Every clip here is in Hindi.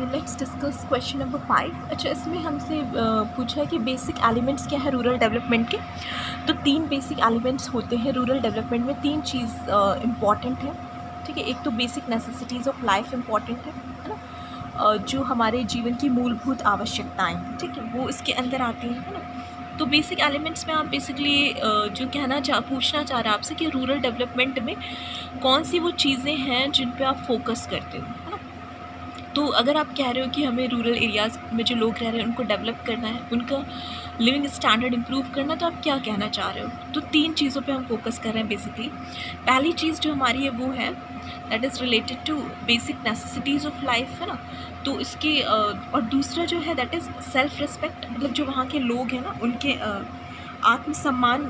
Let's discuss question number 5। अच्छा, इसमें हमसे पूछा है कि बेसिक एलिमेंट्स क्या है रूरल डेवलपमेंट के। तो 3 बेसिक एलिमेंट्स होते हैं रूरल डेवलपमेंट में। 3 चीज़ इम्पॉर्टेंट है, ठीक है। एक तो basic necessities of life important है ना। जो हमारे जीवन की मूलभूत आवश्यकताएं हैं, ठीक है, वो इसके अंदर आती हैं, है ना। तो बेसिक एलिमेंट्स में आप बेसिकली जो पूछना चाह रहे हैं आपसे कि रूरल डेवलपमेंट में कौन सी वो चीज़ें हैं जिन पे आप फोकस करते हो, है ना। तो अगर आप कह रहे हो कि हमें रूरल एरियाज़ में जो लोग रह रहे हैं उनको डेवलप करना है, उनका लिविंग स्टैंडर्ड इम्प्रूव करना, तो आप क्या कहना चाह रहे हो। तो 3 चीज़ों पे हम फोकस कर रहे हैं बेसिकली। पहली चीज़ जो हमारी है वो है that is related to basic necessities of life, है ना। तो इसके और दूसरा जो है दैट इज़ सेल्फ रिस्पेक्ट, मतलब जो वहाँ के लोग हैं ना उनके आत्मसम्मान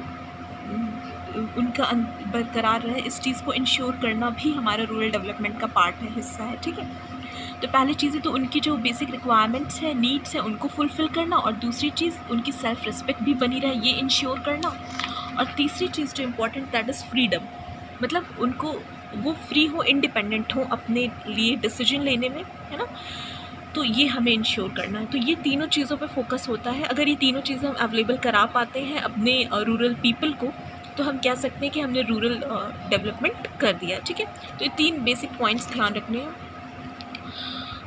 उनका बरकरार रहे, इस चीज़ को इंश्योर करना भी हमारा रूरल डेवलपमेंट का पार्ट है, हिस्सा है, ठीक है। तो पहली चीज़ें तो उनकी जो बेसिक रिक्वायरमेंट्स है, नीड्स हैं, उनको फुलफ़िल करना, और दूसरी चीज़ उनकी सेल्फ रिस्पेक्ट भी बनी रहे, ये इंश्योर करना। और तीसरी चीज़ जो इम्पोर्टेंट दैट इज़ फ्रीडम, मतलब उनको वो फ्री हो, इंडिपेंडेंट हो अपने लिए डिसीजन लेने में, है ना। तो ये हमें इंश्योर करना है। तो ये तीनों चीज़ों पे फोकस होता है। अगर ये तीनों चीज़ें हम अवेलेबल करा पाते हैं अपने रूरल पीपल को, तो हम कह सकते हैं कि हमने रूरल डेवलपमेंट कर दिया, ठीक है। तो ये 3 बेसिक पॉइंट्स ध्यान रखने हैं।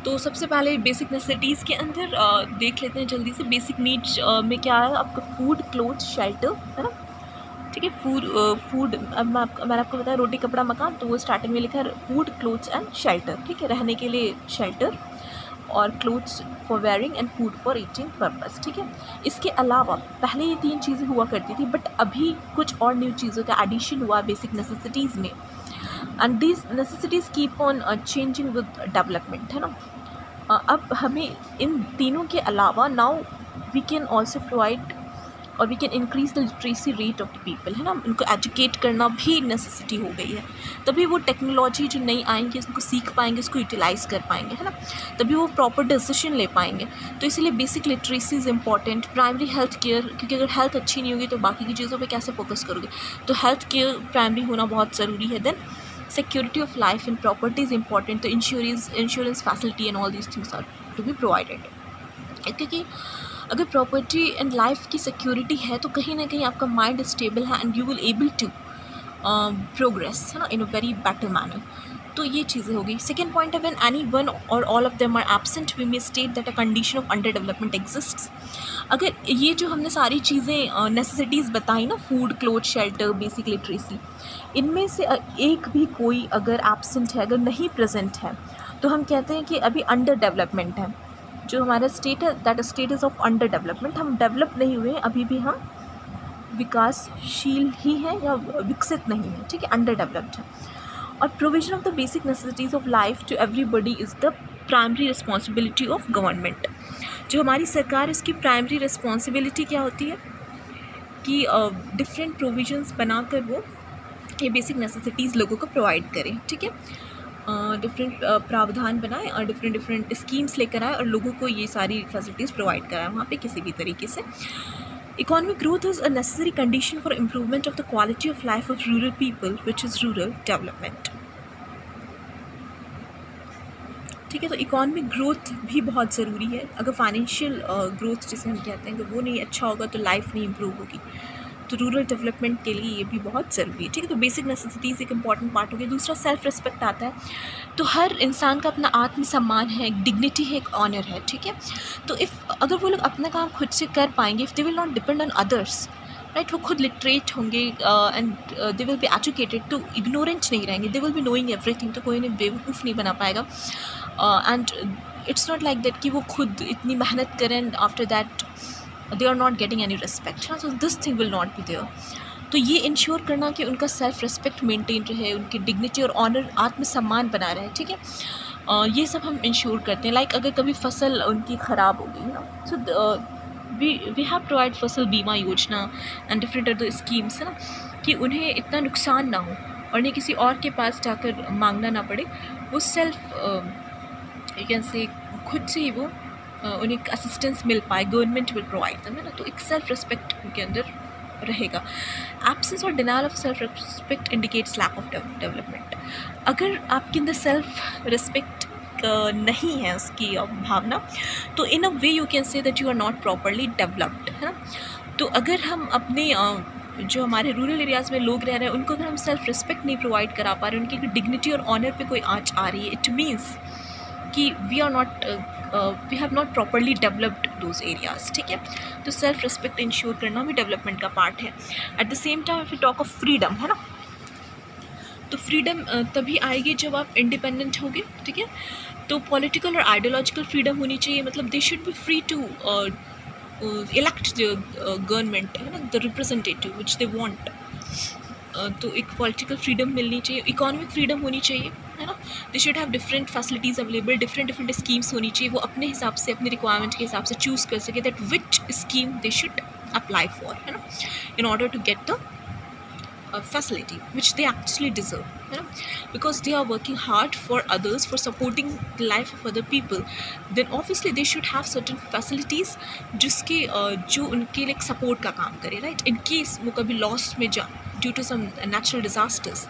तो सबसे पहले बेसिक नेसेसिटीज़ के अंदर देख लेते हैं जल्दी से। बेसिक नीड्स में क्या है आपका, फूड, क्लोथ्स, शेल्टर, है ना, ठीक है। फूड अब मैंने आपको बताया रोटी कपड़ा मकान, तो वो स्टार्टिंग में लिखा है फूड, क्लोथ्स एंड शेल्टर, ठीक है। रहने के लिए शेल्टर, और clothes for wearing and food for eating purpose, ठीक है। इसके अलावा पहले ये 3 चीज़ें हुआ करती थी, बट अभी कुछ और न्यू चीज़ों का एडिशन हुआ बेसिक नेसेसिटीज़ में, and these necessities keep on changing with development, है ना। अब हमें इन तीनों के अलावा now we can also provide और we can increase the literacy rate of the people, है ना। उनको एजुकेट करना भी नेसेसिटी हो गई है, तभी वो टेक्नोलॉजी जो नई आएंगी उसको सीख पाएंगे, उसको यूटिलाइज़ कर पाएंगे, है ना। तभी वो प्रॉपर डिसीजन ले पाएंगे। तो इसीलिए basic literacy is important. Primary health care, क्योंकि अगर हेल्थ अच्छी नहीं होगी तो बाकी की चीज़ों पर कैसे फोकस करोगे। तो हेल्थ केयर प्राइमरी होना बहुत ज़रूरी है। Then security of life and property is important, तो insurance facility and all these things are to be provided, क्योंकि अगर प्रॉपर्टी एंड लाइफ की सिक्योरिटी है तो कहीं ना कहीं आपका माइंड स्टेबल है and you will able to progress, है ना, in a very better manner. तो ये चीज़ें हो गई। सेकेंड पॉइंट है व्हेन एनी वन और all of them are absent we may state that a condition of under development exists. अगर ये जो हमने सारी चीज़ें नेसेसिटीज़ बताई ना, food, cloth, shelter, basic literacy, इनमें से एक भी कोई अगर एब्सेंट है, अगर नहीं प्रेजेंट है, तो हम कहते हैं कि अभी अंडर डेवलपमेंट है। जो हमारा स्टेट है that status of under development, हम डेवलप नहीं हुए, अभी भी हम विकासशील ही हैं या विकसित नहीं हैं, ठीक है, अंडर डेवलप्ड है। और provision of the basic necessities of life to everybody is the primary responsibility of government. जो हमारी सरकार, इसकी प्राइमरी रिस्पॉन्सिबिलिटी क्या होती है कि डिफरेंट प्रोविजंस बनाकर वो ये बेसिक नेसेसिटीज़ लोगों को प्रोवाइड करें, ठीक है। डिफरेंट प्रावधान बनाए और डिफरेंट स्कीम्स लेकर आए और लोगों को ये सारी फैसिलिटीज़ प्रोवाइड कराएं वहाँ पे किसी भी तरीके से। Economic growth is a necessary condition for improvement of the quality of life of rural people which is rural development, ठीक है। तो इकोनॉमिक ग्रोथ भी बहुत ज़रूरी है। अगर फाइनेंशियल ग्रोथ जिसे हम कहते हैं, अगर वो नहीं अच्छा होगा तो लाइफ नहीं इम्प्रूव होगी। तो रूरल डेवलपमेंट के लिए ये भी बहुत ज़रूरी है, ठीक है। तो बेसिक नेसेसिटीज़ एक इंपॉर्टेंट पार्ट हो गया। दूसरा सेल्फ रिस्पेक्ट आता है। तो हर इंसान का अपना आत्मसम्मान है, एक डिग्निटी है, एक ऑनर है, ठीक है। तो अगर वो लोग अपना काम खुद से कर पाएंगे, if they will not depend on others, right, वो खुद लिटरेट होंगे and they will be educated, तो इग्नोरेंट नहीं रहेंगे, they will be knowing everything, तो कोई उन्हें बेवकूफ़ नहीं बना पाएगा। And it's not like that कि वो खुद इतनी मेहनत करें and after that they are not getting any respect, so this thing will not be there। तो ये इंश्योर करना कि उनका सेल्फ रिस्पेक्ट मेंटेन रहे, उनकी डिग्निटी और ऑनर, आत्मसम्मान बना रहे, ठीक है। ये सब हम इंश्योर करते हैं। लाइक अगर कभी फसल उनकी ख़राब हो गई ना, सो वी हैव प्रोवाइड फसल बीमा योजना एंड डिफरेंट अदर स्कीम्स, है ना, कि उन्हें इतना नुकसान ना हो और उन्हें किसी और के पास जाकर मांगना ना पड़े। वो सेल्फ यू कैन से खुद से ही वो उन्हें असिस्टेंस मिल पाए, गवर्नमेंट विल प्रोवाइड देम, है ना। तो एक सेल्फ रिस्पेक्ट उनके अंदर रहेगा। एब्सेंस और denial of self respect indicates lack of development. अगर आपके अंदर सेल्फ रिस्पेक्ट नहीं है उसकी भावना, तो in a way you can say that you are not properly developed, है ना। तो अगर हम अपने जो हमारे रूरल एरियाज़ में लोग रह रहे हैं उनको अगर हम सेल्फ रिस्पेक्ट नहीं प्रोवाइड करा पा रहे, उनकी डिग्निटी और ऑनर पे कोई आँच आ रही है, इट मीन्स कि we are not we have not properly developed those areas, ठीक है। तो सेल्फ रिस्पेक्ट इंश्योर करना भी डेवलपमेंट का पार्ट है। At the same time if you talk of freedom, है ना, तो फ्रीडम तभी आएगी जब आप इंडिपेंडेंट होगे, ठीक है। तो पॉलिटिकल और आइडियोलॉजिकल फ्रीडम होनी चाहिए, मतलब they should be free to elect the government, है ना, the representative which they want. तो एक पॉलिटिकल फ्रीडम मिलनी चाहिए, इकोनॉमिक फ्रीडम होनी चाहिए, है ना। They should have different facilities available, different schemes होनी चाहिए, वो अपने हिसाब से अपने रिक्वायरमेंट के हिसाब से चूज़ कर सके that which scheme they should apply for, है ना, in order to get the facility which they actually deserve, you know, because they are working hard for others, for supporting the life of other people, then obviously they should have certain facilities जिसके जो उनके लिए सपोर्ट का काम करे, राइट। इन केस वो कभी लॉस में जा due to some natural disasters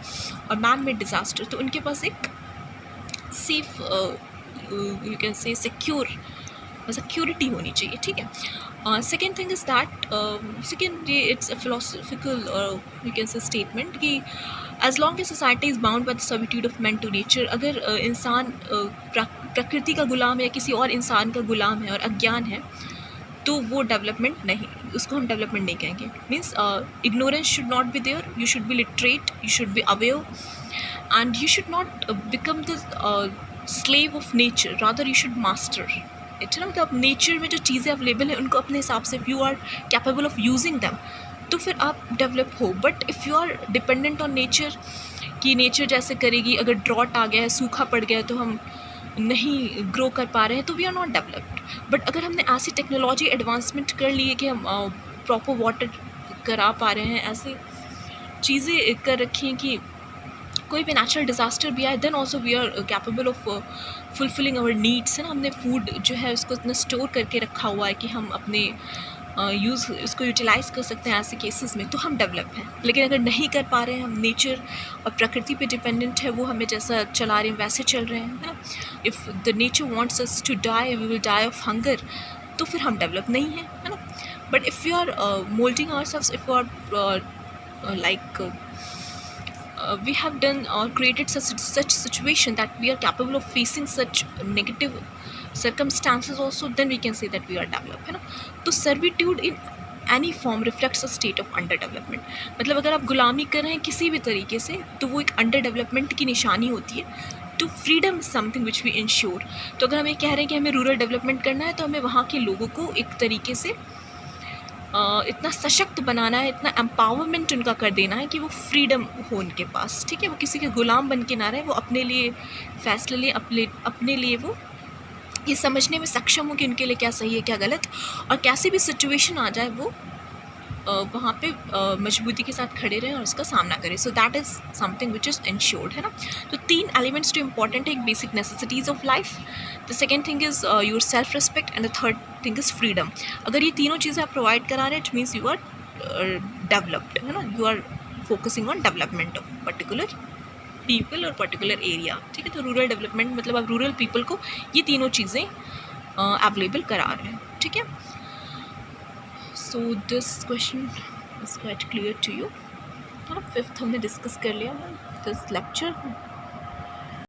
और मैन मेड डिज़ास्टर, तो उनके पास एक safe you can say security होनी चाहिए, ठीक है। Second thing is that second it's a philosophical you can say statement कि as long as society is bound by the servitude of man to nature, अगर इंसान प्रकृति का गुलाम है, किसी और इंसान का गुलाम है और अज्ञान है, तो वो डेवलपमेंट नहीं, उसको हम डेवलपमेंट नहीं कहेंगे। Means ignorance should not be there, you should be literate, you should be aware and you should not become the slave of nature, rather you should master it, ना। मतलब नेचर में जो चीज़ें अवेलेबल हैं उनको अपने हिसाब से, if you are capable of using them, तो फिर आप डेवलप हो। But if you are dependent on nature कि नेचर जैसे करेगी, अगर ड्रॉट आ गया है, सूखा पड़ गया है, तो हम नहीं ग्रो कर पा रहे हैं, तो we are not developed. But अगर हमने ऐसी टेक्नोलॉजी एडवांसमेंट कर ली है कि हम प्रॉपर वाटर करा पा रहे हैं, ऐसी चीज़ें कर रखी हैं कि कोई भी नेचुरल डिज़ास्टर भी आए, then also we are capable of fulfilling our needs, है ना। हमने फूड जो है उसको इतना स्टोर करके रखा हुआ है कि हम अपने यूज़ उसको यूटिलाइज़ कर सकते हैं ऐसे केसेस में, तो हम डेवलप हैं। लेकिन अगर नहीं कर पा रहे हैं, हम नेचर और प्रकृति पे डिपेंडेंट है, वो हमें जैसा चला रहे हैं वैसे चल रहे हैं, है ना। If the nature wants us to die, we will die of hunger, तो फिर हम डेवलप नहीं हैं, है ना। But if you are moulding ourselves, if you are like we have done or created such situation that we are capable of facing such negative circumstances also, then we can say that we are developed, है ना। तो servitude in any form reflects a state of underdevelopment, मतलब अगर आप गुलामी कर रहे हैं किसी भी तरीके से, तो वो एक अंडर डेवलपमेंट की निशानी होती है। तो freedom is something which we ensure. तो अगर हम ये कह रहे हैं कि हमें रूरल डेवलपमेंट करना है, तो हमें वहाँ के लोगों को एक तरीके से इतना सशक्त बनाना है, इतना एम्पावरमेंट उनका कर देना है कि वो फ्रीडम हो उनके पास, ठीक है। वो किसी के गुलाम बन के ना रहे, वो अपने लिए फैसले लें, अपने लिए वो ये समझने में सक्षम हो कि उनके लिए क्या सही है क्या गलत, और कैसी भी सिचुएशन आ जाए वो वहाँ पे मजबूती के साथ खड़े रहें और उसका सामना करें। So that is something which is ensured, है ना। तो 3 एलिमेंट्स जो इंपॉर्टेंट है, एक basic necessities of life, the second thing is your self respect and the third thing is freedom. अगर ये तीनों चीज़ें आप प्रोवाइड करा रहे हैं, it means you are developed, है ना, you are focusing on development of particular people और पर्टिकुलर एरिया, ठीक है। तो रूरल डेवलपमेंट मतलब आप रूरल पीपल को ये तीनों चीज़ें अवेलेबल करा रहे हैं, ठीक है। So this question is quite clear to you. 5th हमने डिस्कस कर लिया दिस लेक्चर।